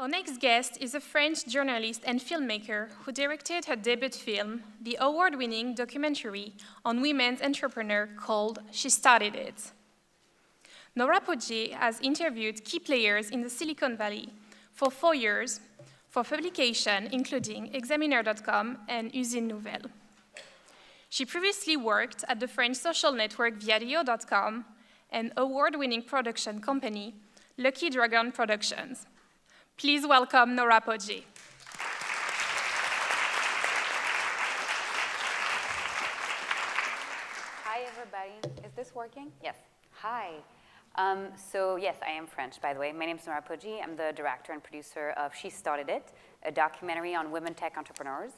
Our next guest is a French journalist and filmmaker who directed her debut film, the award-winning documentary on women's entrepreneurs called She Started It. Nora Poggier has interviewed key players in the Silicon Valley for 4 years for publication including Examiner.com and Usine Nouvelle. She previously worked at the French social network Viadio.com and award-winning production company Lucky Dragon Productions. Please welcome Nora Poggier. Hi, everybody. Is this working? Yes. Hi. So yes, I am French, by the way. My name is Nora Poggier. I'm the director and producer of She Started It, a documentary on women tech entrepreneurs.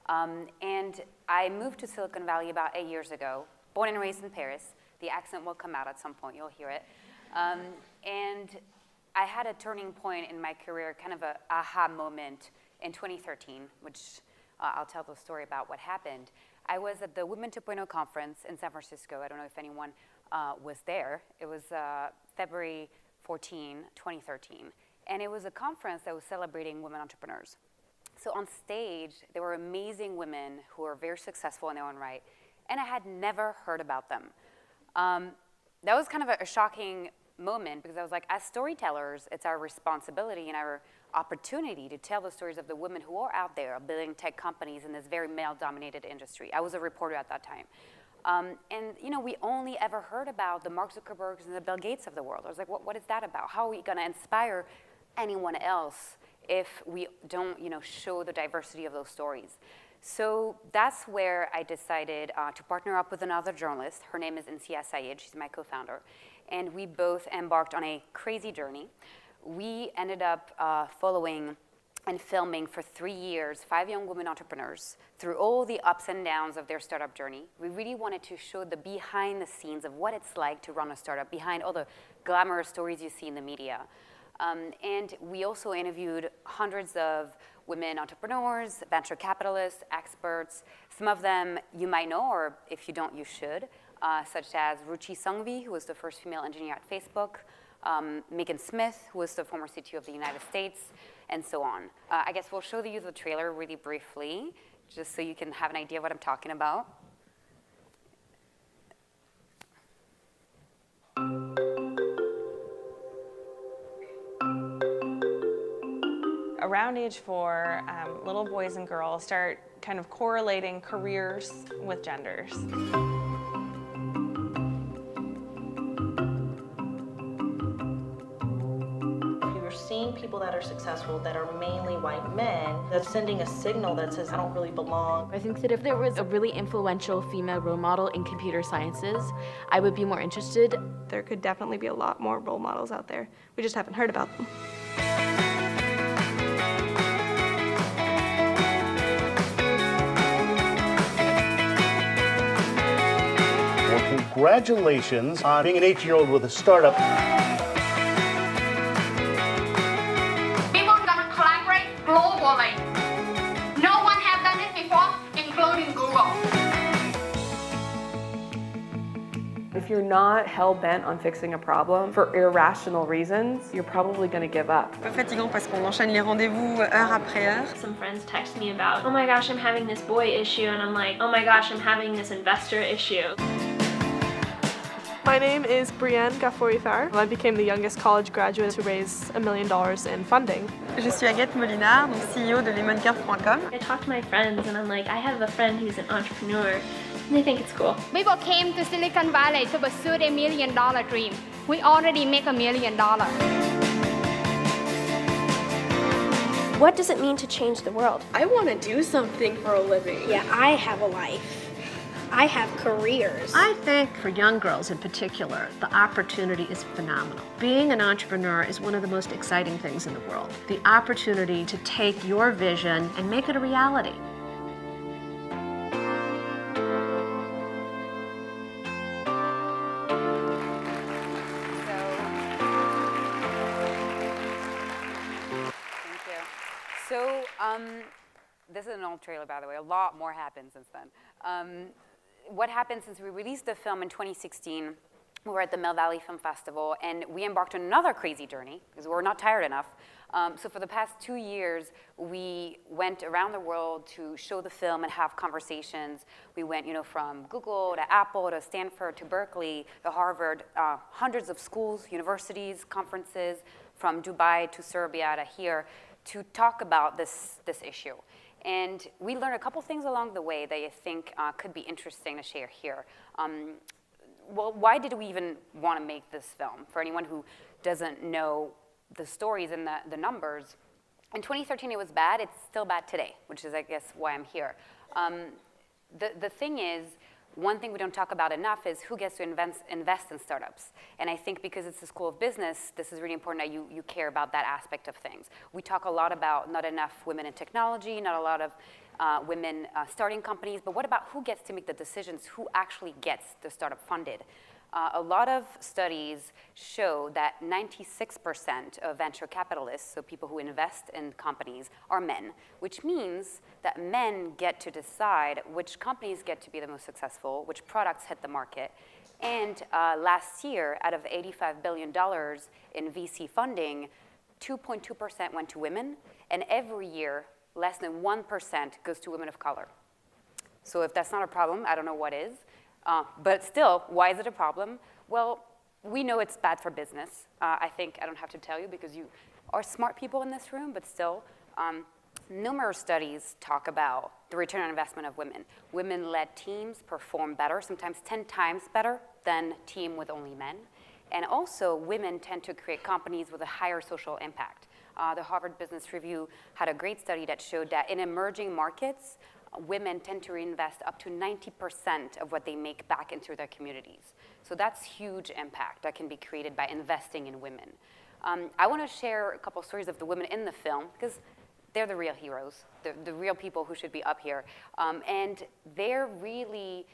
And I moved to Silicon Valley about 8 years ago, born and raised in Paris. The accent will come out at some point. You'll hear it. And I had a turning point in my career, kind of an aha moment in 2013, which I'll tell the story about what happened. I was at the Women 2.0 conference in San Francisco. I don't know if anyone was there. It was February 14, 2013. And it was a conference that was celebrating women entrepreneurs. So on stage, there were amazing women who were very successful in their own right, and I had never heard about them. That was kind of a shocking moment because I was like, as storytellers, it's our responsibility and our opportunity to tell the stories of the women who are out there building tech companies in this very male-dominated industry. I was a reporter at that time. And you know, we only ever heard about the Mark Zuckerbergs and the Bill Gates of the world. I was like, what is that about? How are we gonna inspire anyone else if we don't, show the diversity of those stories? So that's where I decided to partner up with another journalist. Her name is Insia Sayed. She's my co-founder. And we both embarked on a crazy journey. We ended up following and filming for 3 years 5 young women entrepreneurs through all the ups and downs of their startup journey. We really wanted to show the behind the scenes of what it's like to run a startup, behind all the glamorous stories you see in the media. And we also interviewed hundreds of women entrepreneurs, venture capitalists, experts. Some of them you might know, or if you don't, you should, such as Ruchi Sangvi, who was the first female engineer at Facebook, Megan Smith, who was the former CTO of the United States, and so on. I guess we'll show you the trailer really briefly, just so you can have an idea of what I'm talking about. Around age 4, little boys and girls start kind of correlating careers with genders. You're seeing people that are successful that are mainly white men. That's sending a signal that says, I don't really belong. I think that if there was a really influential female role model in computer sciences, I would be more interested. There could definitely be a lot more role models out there. We just haven't heard about them. Congratulations on being an 18-year-old with a startup. We want to collaborate globally. No one has done it before, including Google. If you're not hell-bent on fixing a problem for irrational reasons, you're probably going to give up. Un peu fatigant parce qu'on enchaîne les rendez-vous heure après heure. Some friends text me about, oh my gosh, I'm having this boy issue, and I'm like, oh my gosh, I'm having this investor issue. My name is Brienne Gafouri-Farr. I became the youngest college graduate to raise $1 million in funding. Je suis Agathe Molinard, donc CEO de lemoncurve.com. I talk to my friends and I'm like, I have a friend who's an entrepreneur, and they think it's cool. We both came to Silicon Valley to pursue a $1 million dream. We already make $1 million. What does it mean to change the world? I want to do something for a living. Yeah, I have a life. I have careers. I think for young girls in particular, the opportunity is phenomenal. Being an entrepreneur is one of the most exciting things in the world. The opportunity to take your vision and make it a reality. Thank you. So, this is an old trailer, by the way. A lot more happened since then. What happened since we released the film in 2016, we were at the Mill Valley Film Festival, and we embarked on another crazy journey because we were not tired enough. So for the past 2 years, we went around the world to show the film and have conversations. We went, from Google to Apple to Stanford to Berkeley to Harvard, hundreds of schools, universities, conferences, from Dubai to Serbia to here, to talk about this issue. And we learned a couple things along the way that I think could be interesting to share here. Well, why did we even want to make this film? For anyone who doesn't know the stories and the numbers, in 2013 it was bad. It's still bad today, which is, I guess, why I'm here. The thing is, one thing we don't talk about enough is who gets to invest in startups. And I think because it's a school of business, this is really important that you care about that aspect of things. We talk a lot about not enough women in technology, not a lot of women starting companies, but what about who gets to make the decisions, who actually gets the startup funded? A lot of studies show that 96% of venture capitalists, so people who invest in companies, are men, which means that men get to decide which companies get to be the most successful, which products hit the market. And last year, out of $85 billion in VC funding, 2.2% went to women, and every year, less than 1% goes to women of color. So if that's not a problem, I don't know what is. But still, why is it a problem? Well, we know it's bad for business. I think I don't have to tell you because you are smart people in this room, but still, numerous studies talk about the return on investment of women. Women-led teams perform better, sometimes 10 times better than team with only men. And also, women tend to create companies with a higher social impact. The Harvard Business Review had a great study that showed that in emerging markets, women tend to reinvest up to 90% of what they make back into their communities. So that's huge impact that can be created by investing in women. I want to share a couple stories of the women in the film because they're the real heroes, the real people who should be up here. And they're really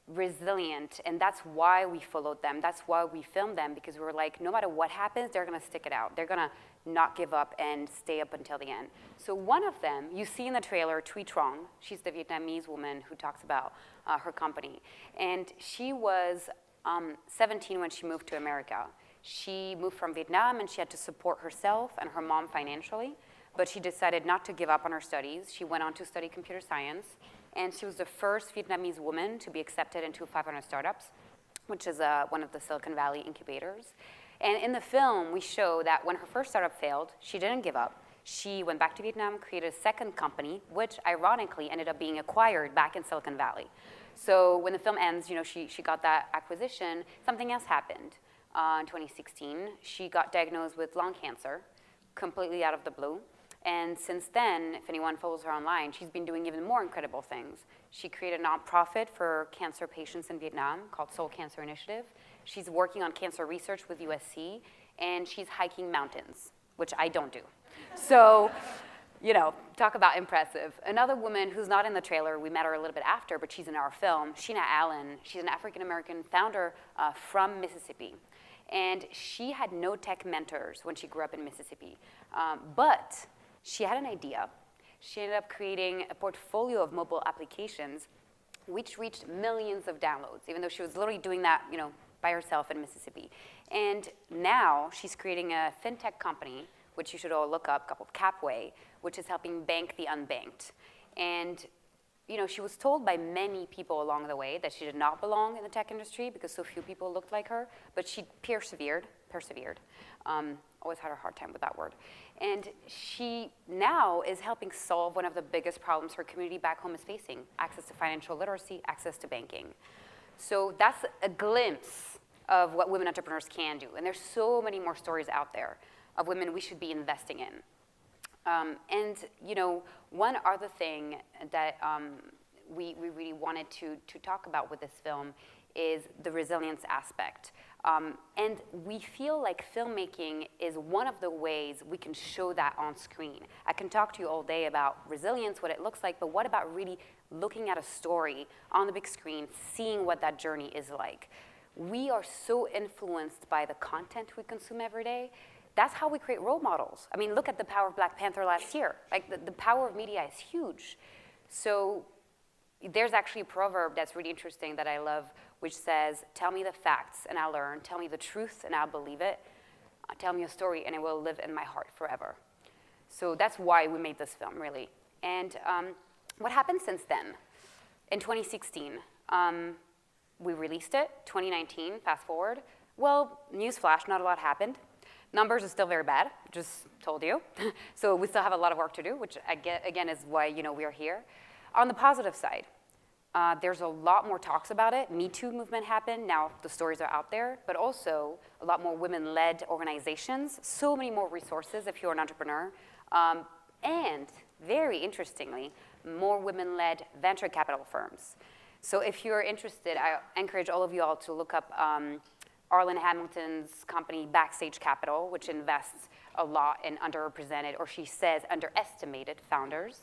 resilient, and that's why we followed them. That's why we filmed them, because we were like, no matter what happens, they're going to stick it out. They're going to not give up and stay up until the end. So one of them, you see in the trailer, Thuy Truong. She's the Vietnamese woman who talks about her company. And she was 17 when she moved to America. She moved from Vietnam, and she had to support herself and her mom financially. But she decided not to give up on her studies. She went on to study computer science. And she was the first Vietnamese woman to be accepted into 500 Startups, which is one of the Silicon Valley incubators. And in the film, we show that when her first startup failed, she didn't give up. She went back to Vietnam, created a second company, which ironically ended up being acquired back in Silicon Valley. So when the film ends, she got that acquisition. Something else happened. In 2016, she got diagnosed with lung cancer, completely out of the blue. And since then, if anyone follows her online, she's been doing even more incredible things. She created a nonprofit for cancer patients in Vietnam called Soul Cancer Initiative. She's working on cancer research with USC, and she's hiking mountains, which I don't do. So, talk about impressive. Another woman who's not in the trailer, we met her a little bit after, but she's in our film, Sheena Allen. She's an African-American founder from Mississippi. And she had no tech mentors when she grew up in Mississippi. But she had an idea. She ended up creating a portfolio of mobile applications which reached millions of downloads, even though she was literally doing that, by herself in Mississippi. And now she's creating a fintech company, which you should all look up, called Capway, which is helping bank the unbanked. And she was told by many people along the way that she did not belong in the tech industry because so few people looked like her, but she persevered. Always had a hard time with that word. And she now is helping solve one of the biggest problems her community back home is facing: access to financial literacy, access to banking. So that's a glimpse of what women entrepreneurs can do. And there's so many more stories out there of women we should be investing in. And one other thing that we really wanted to talk about with this film is the resilience aspect. And we feel like filmmaking is one of the ways we can show that on screen. I can talk to you all day about resilience, what it looks like, but what about really looking at a story on the big screen, seeing what that journey is like? We are so influenced by the content we consume every day. That's how we create role models. I mean, look at the power of Black Panther last year. Like, the power of media is huge. So there's actually a proverb that's really interesting that I love, which says, tell me the facts and I'll learn, tell me the truth and I'll believe it, tell me a story and it will live in my heart forever. So that's why we made this film, really. And what happened since then? In 2016, we released it. 2019, fast forward. Well, newsflash, not a lot happened. Numbers are still very bad, just told you. So we still have a lot of work to do, which again is why we are here. On the positive side, there's a lot more talks about it. Me Too movement happened. Now the stories are out there, but also a lot more women-led organizations, so many more resources if you're an entrepreneur. And very interestingly, more women-led venture capital firms. So if you're interested, I encourage all of you all to look up Arlen Hamilton's company, Backstage Capital, which invests a lot in underrepresented, or she says underestimated founders.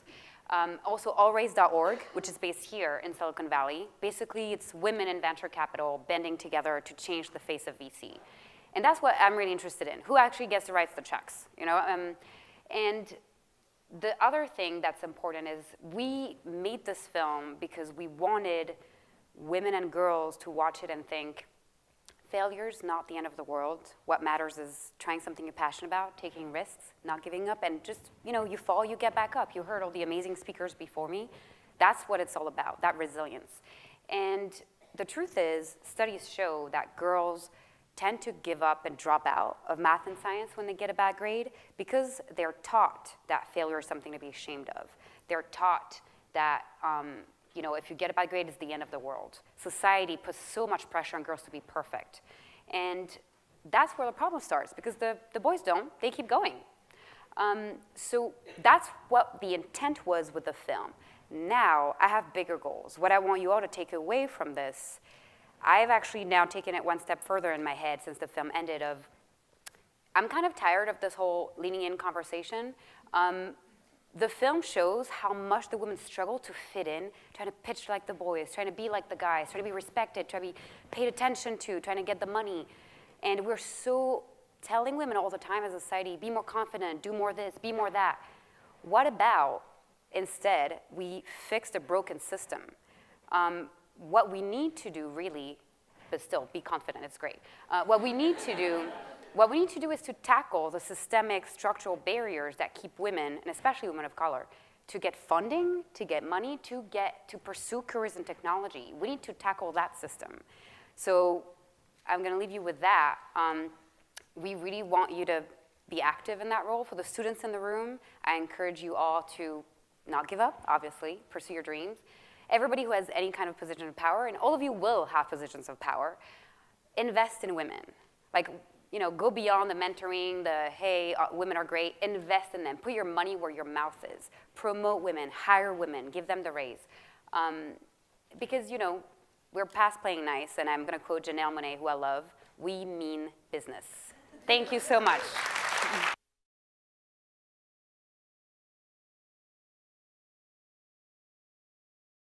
Also, allraise.org, which is based here in Silicon Valley. Basically, it's women in venture capital bending together to change the face of VC. And that's what I'm really interested in. Who actually gets to write the checks, And the other thing that's important is we made this film because we wanted women and girls to watch it and think, failure's not the end of the world. What matters is trying something you're passionate about, taking risks, not giving up, and just, you fall, you get back up. You heard all the amazing speakers before me. That's what it's all about, that resilience. And the truth is, studies show that girls tend to give up and drop out of math and science when they get a bad grade because they're taught that failure is something to be ashamed of. They're taught that if you get a bad grade, it's the end of the world. Society puts so much pressure on girls to be perfect. And that's where the problem starts because the boys don't. They keep going. So that's what the intent was with the film. Now, I have bigger goals. What I want you all to take away from this, I've actually now taken it one step further in my head since the film ended of, I'm kind of tired of this whole leaning in conversation. The film shows how much the women struggle to fit in, trying to pitch like the boys, trying to be like the guys, trying to be respected, trying to be paid attention to, trying to get the money. And we're so telling women all the time as a society, be more confident, do more this, be more that. What about, instead, we fix the broken system? What we need to do really, but still, be confident, it's great. What we need to do is to tackle the systemic structural barriers that keep women, and especially women of color, to get funding, to get money, to pursue careers in technology. We need to tackle that system. So I'm gonna leave you with that. We really want you to be active in that role. For the students in the room, I encourage you all to not give up, obviously, pursue your dreams. Everybody who has any kind of position of power, and all of you will have positions of power, invest in women. Go beyond the mentoring, hey, women are great, invest in them. Put your money where your mouth is. Promote women, hire women, give them the raise. Because, we're past playing nice, and I'm gonna quote Janelle Monáe, who I love, we mean business. Thank you so much.